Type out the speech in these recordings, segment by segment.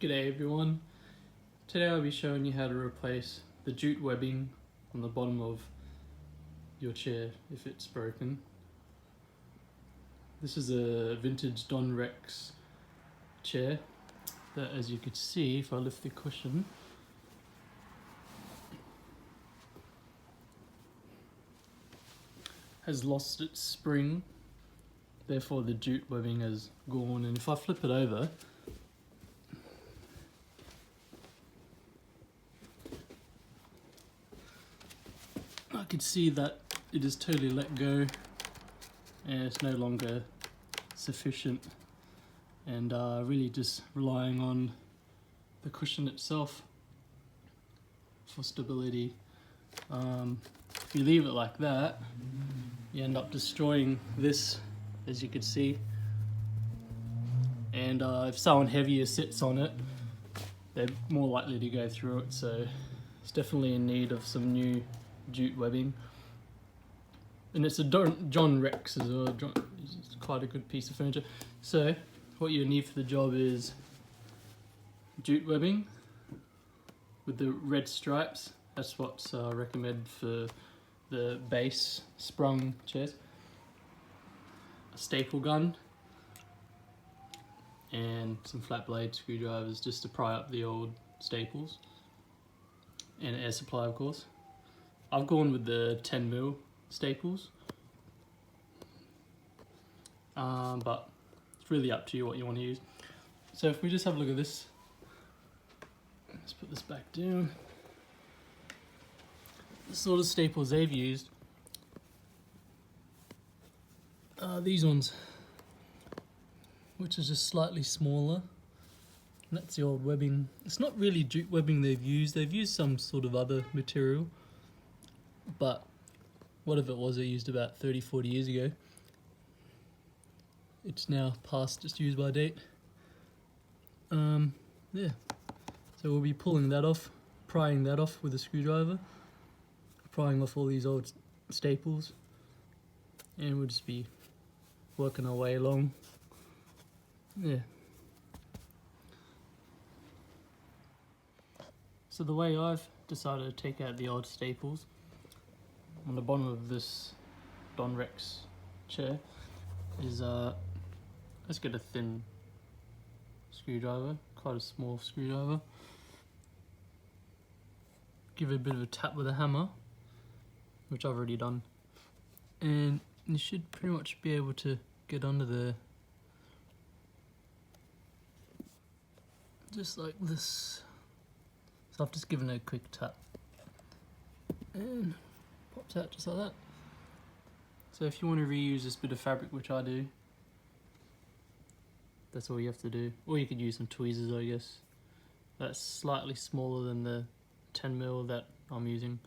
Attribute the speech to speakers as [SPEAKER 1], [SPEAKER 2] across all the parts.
[SPEAKER 1] G'day everyone. Today I'll be showing you how to replace the jute webbing on the bottom of your chair if it's broken. This is a vintage Don Rex chair that, as you can see, if I lift the cushion, has lost its spring, therefore the jute webbing has gone, and if I flip it over, I can see that it is totally let go and it's no longer sufficient, and really just relying on the cushion itself for stability. If you leave it like that, you end up destroying this, as you can see, and if someone heavier sits on it, they're more likely to go through it, so it's definitely in need of some new jute webbing. And it's a John Rex as well. It's quite a good piece of furniture. So what you need for the job is jute webbing with the red stripes. That's what's recommended for the base sprung chairs. A staple gun and some flat blade screwdrivers just to pry up the old staples, and an air supply, of course. I've gone with the 10mm staples, but it's really up to you what you want to use. So if we just have a look at this, let's put this back down. The sort of staples they've used are these ones, which is just slightly smaller. And that's the old webbing. It's not really jute webbing they've used some sort of other material, but whatever it was they used about 30-40 years ago, it's now past its use by date. Yeah, so we'll be pulling that off, prying that off with a screwdriver, prying off all these old staples, and we'll just be working our way along. Yeah. So the way I've decided to take out the old staples on the bottom of this Don Rex chair is let's get a thin screwdriver, quite a small screwdriver. Give it a bit of a tap with a hammer, which I've already done, and you should pretty much be able to get under there, just like this. So I've just given it a quick tap and pops out just like that. So if you want to reuse this bit of fabric, which I do, that's all you have to do. Or you could use some tweezers, I guess. That's slightly smaller than the 10mm that I'm using.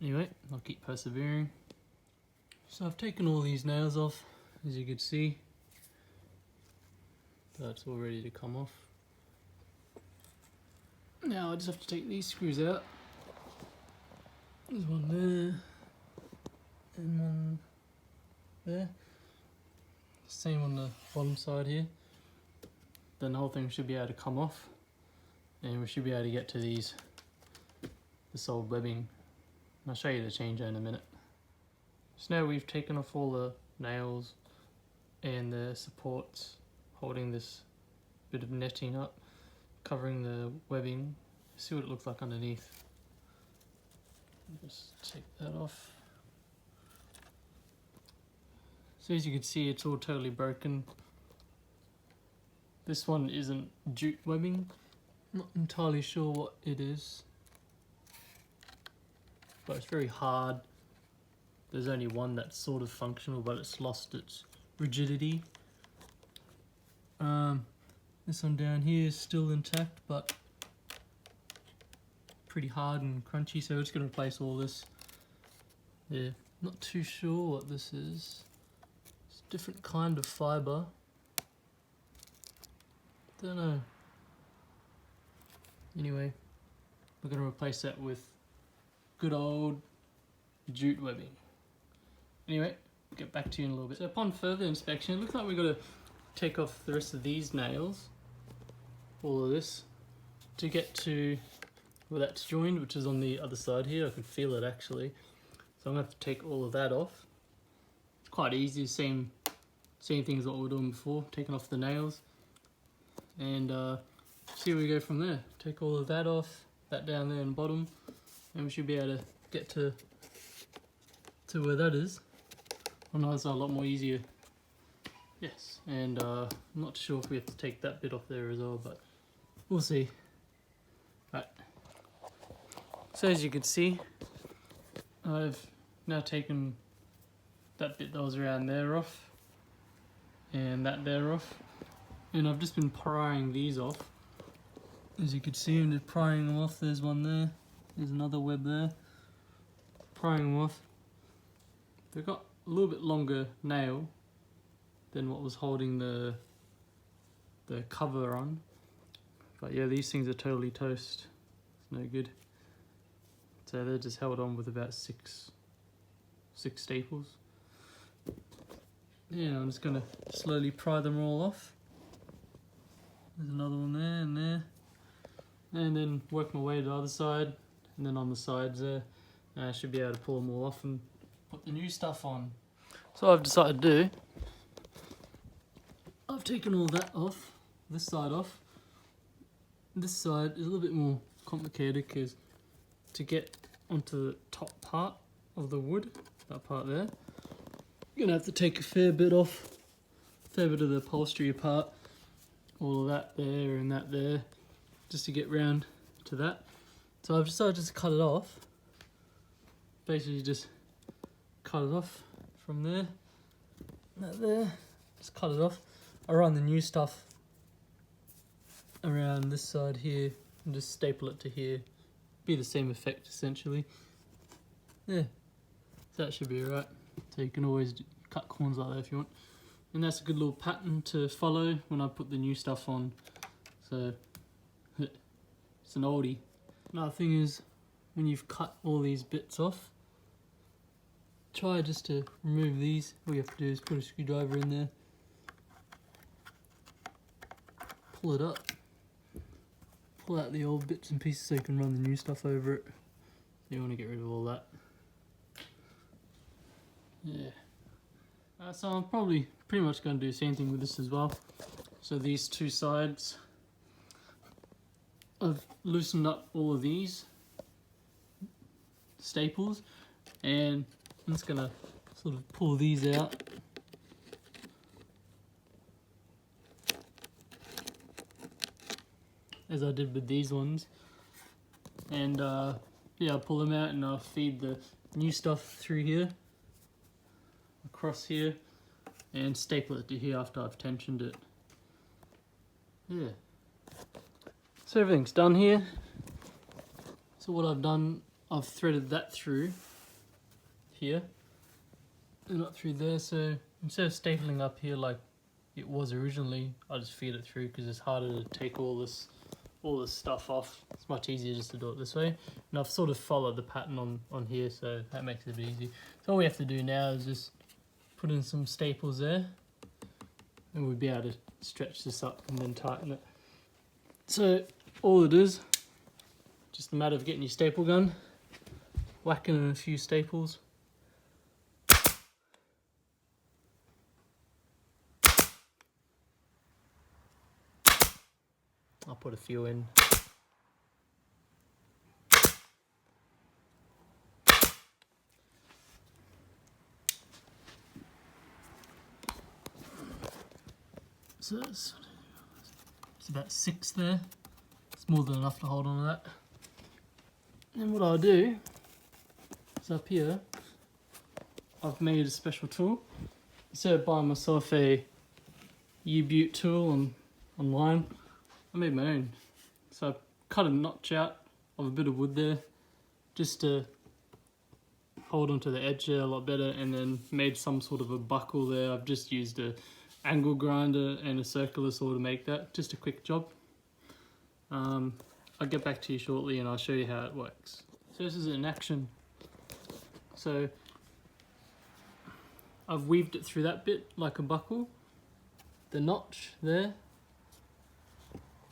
[SPEAKER 1] Anyway, I'll keep persevering. So I've taken all these nails off, as you can see. That's all ready to come off. Now I just have to take these screws out. There's one there, and one there. Same on the bottom side here. Then the whole thing should be able to come off, and we should be able to get to this old webbing. And I'll show you the changer in a minute. So now we've taken off all the nails and the supports holding this bit of netting up, covering the webbing. See what it looks like underneath. Just take that off. So as you can see, it's all totally broken. This one isn't jute webbing. Not entirely sure what it is, but it's very hard. There's only one that's sort of functional, but it's lost its rigidity. This one down here is still intact, but pretty hard and crunchy, so we're just going to replace all this. Yeah, not too sure what this is. It's a different kind of fibre. Don't know. Anyway, we're going to replace that with good old jute webbing. Anyway, get back to you in a little bit. So upon further inspection, it looks like we've got a take off the rest of these nails, all of this, to get to where that's joined, which is on the other side here. I can feel it actually. So I'm gonna have to take all of that off. It's quite easy, same thing as what we were doing before, taking off the nails. And see where we go from there. Take all of that off, that down there in the bottom, and we should be able to get to where that is. Oh no, it's a lot more easier. Yes, and I'm not sure if we have to take that bit off there as well, but we'll see. Right. So as you can see, I've now taken that bit that was around there off, and that there off, and I've just been prying these off. As you can see, I'm just prying them off. There's one there, there's another web there. Prying them off. They've got a little bit longer nail than what was holding the cover on. But yeah, these things are totally toast. It's no good. So they're just held on with about six staples. Yeah, I'm just gonna slowly pry them all off. There's another one there and there. And then work my way to the other side, and then on the sides there, I should be able to pull them all off and put the new stuff on. So what I've decided to do, I've taken all that off, this side off. This side is a little bit more complicated because to get onto the top part of the wood, that part there, you're gonna have to take a fair bit off, a fair bit of the upholstery apart, all of that there and that there, just to get round to that. So I've decided just to cut it off. Basically just cut it off from there, that there, just cut it off. I run the new stuff around this side here and just staple it to here. Be the same effect essentially. Yeah, so that should be alright. So you can always cut corners like that if you want. And that's a good little pattern to follow when I put the new stuff on. So it's an oldie. Another thing is, when you've cut all these bits off, try just to remove these. All you have to do is put a screwdriver in there, pull it up, pull out the old bits and pieces so you can run the new stuff over it. You want to get rid of all that. Yeah. So I'm probably pretty much going to do the same thing with this as well. So these two sides, I've loosened up all of these staples, and I'm just going to sort of pull these out. As I did with these ones. And yeah, I'll pull them out and I'll feed the new stuff through here, across here, and staple it to here after I've tensioned it. Yeah. So everything's done here. So what I've done, I've threaded that through here, and not through there. So instead of stapling up here like it was originally, I just feed it through because it's harder to take all this stuff off. It's much easier just to do it this way. And I've sort of followed the pattern on here, so that makes it easy. So all we have to do now is just put in some staples there, and we'll be able to stretch this up and then tighten it. So all it is, just a matter of getting your staple gun, whacking in a few staples. I'll put a few in. So it's about 6 there. It's more than enough to hold on to that. And what I'll do is up here, I've made a special tool. Instead of buying myself a Jute tool online, I made my own. So I cut a notch out of a bit of wood there, just to hold onto the edge there a lot better, and then made some sort of a buckle there. I've just used a angle grinder and a circular saw to make that. Just a quick job. I'll get back to you shortly and I'll show you how it works. So this is in action. So I've weaved it through that bit like a buckle, the notch there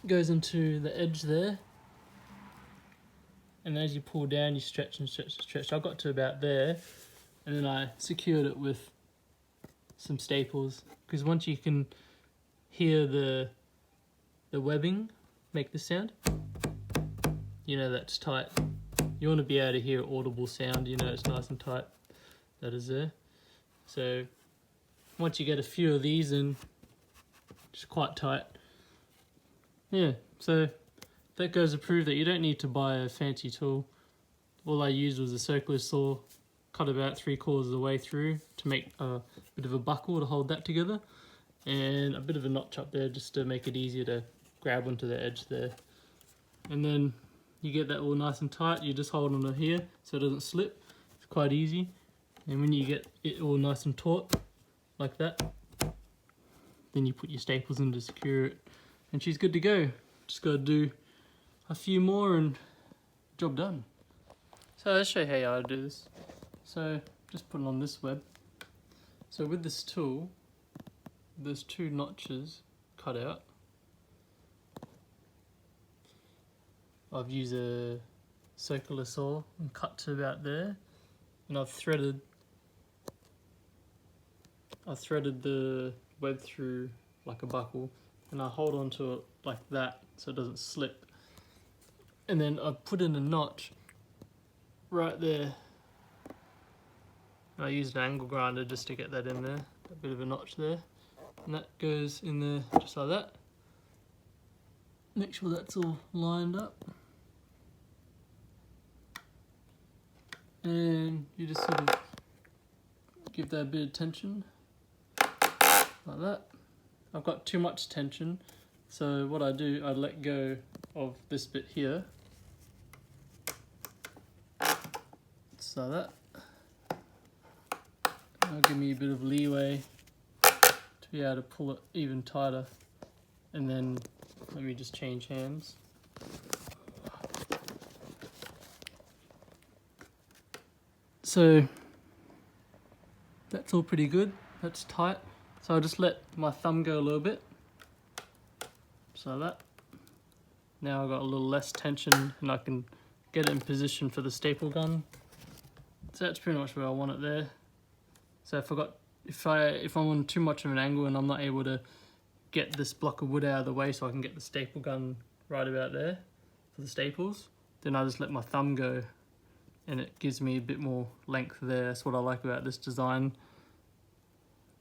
[SPEAKER 1] goes into the edge there, and as you pull down you stretch and stretch and stretch. I got to about there, and then I secured it with some staples, because once you can hear the webbing make the sound, you know that's tight. You want to be able to hear audible sound, you know it's nice and tight. That is there. So once you get a few of these in, it's quite tight. Yeah, so that goes to prove that you don't need to buy a fancy tool. All I used was a circular saw, cut about 3/4 of the way through to make a bit of a buckle to hold that together, and a bit of a notch up there just to make it easier to grab onto the edge there. And then you get that all nice and tight, you just hold on to here so it doesn't slip. It's quite easy. And when you get it all nice and taut, like that, then you put your staples in to secure it, and she's good to go. Just got to do a few more and job done. So let's show you how to do this. So just put it on this web. So with this tool, there's 2 notches cut out. I've used a circular saw and cut to about there, and I've threaded the web through like a buckle, and I hold onto it like that so it doesn't slip. And then I put in a notch right there. And I used an angle grinder just to get that in there, a bit of a notch there. And that goes in there just like that. Make sure that's all lined up. And you just sort of give that a bit of tension, like that. I've got too much tension, so what I do, I let go of this bit here, just like that. That'll give me a bit of leeway to be able to pull it even tighter. And then let me just change hands. So that's all pretty good, that's tight. So I'll just let my thumb go a little bit, just like that. Now I've got a little less tension and I can get it in position for the staple gun. So that's pretty much where I want it there. So if I'm on too much of an angle and I'm not able to get this block of wood out of the way so I can get the staple gun right about there for the staples, then I just let my thumb go and it gives me a bit more length there. That's what I like about this design.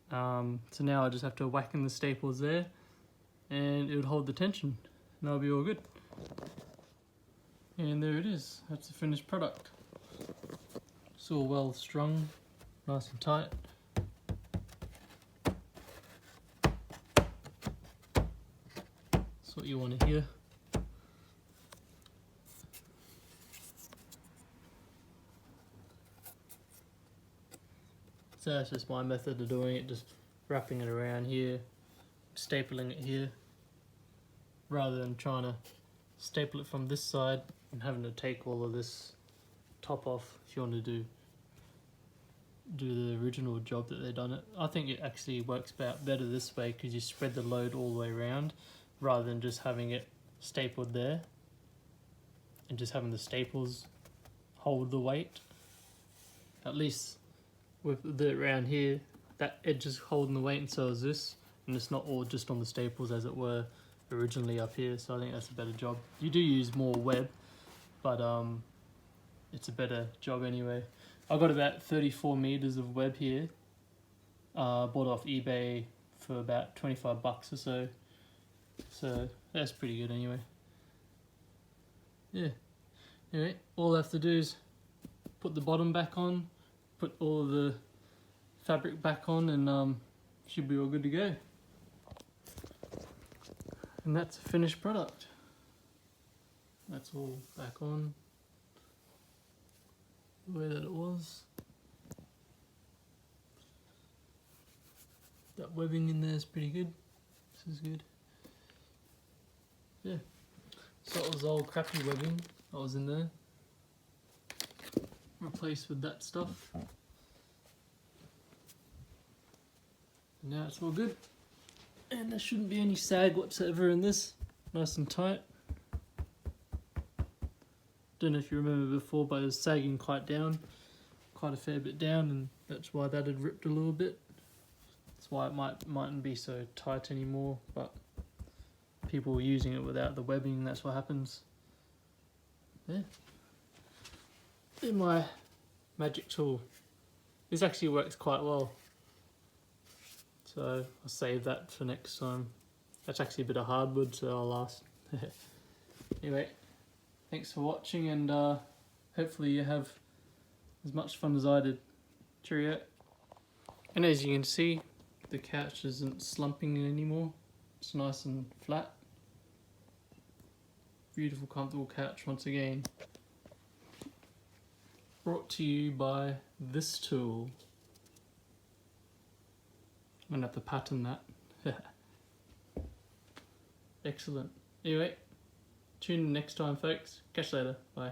[SPEAKER 1] So now I just have to whack in the staples there and it would hold the tension and I'll be all good. And there it is, that's the finished product. It's all well strung, nice and tight. That's what you want to hear. So that's just my method of doing it, just wrapping it around here, stapling it here, rather than trying to staple it from this side and having to take all of this top off if you want to do the original job that they've done it. I think it actually works about better this way because you spread the load all the way around rather than just having it stapled there and just having the staples hold the weight. At least with it around here, that edge is holding the weight and so is this, and it's not all just on the staples as it were originally up here, so I think that's a better job. You do use more web, but it's a better job anyway. I've got about 34 meters of web here, bought off eBay for about 25 bucks or so, so that's pretty good anyway. Yeah, anyway, all I have to do is put the bottom back on, put all of the fabric back on, and should be all good to go. And that's a finished product. That's all back on the way that it was. That webbing in there is pretty good. This is good. Yeah. So it was old crappy webbing that was in there. Replaced with that stuff. And now it's all good. And there shouldn't be any sag whatsoever in this. Nice and tight. Don't know if you remember before, but it was sagging quite a fair bit down, and that's why that had ripped a little bit. That's why it mightn't be so tight anymore, but people were using it without the webbing, that's what happens. Yeah. Then my magic tool. This actually works quite well. So I'll save that for next time. That's actually a bit of hardwood, so I'll last. Anyway, thanks for watching, and hopefully you have as much fun as I did. Cheerio. And as you can see, the couch isn't slumping anymore. It's nice and flat. Beautiful, comfortable couch once again. Brought to you by this tool. I'm gonna have to pattern that. Excellent. Anyway, tune in next time, folks. Catch you later. Bye.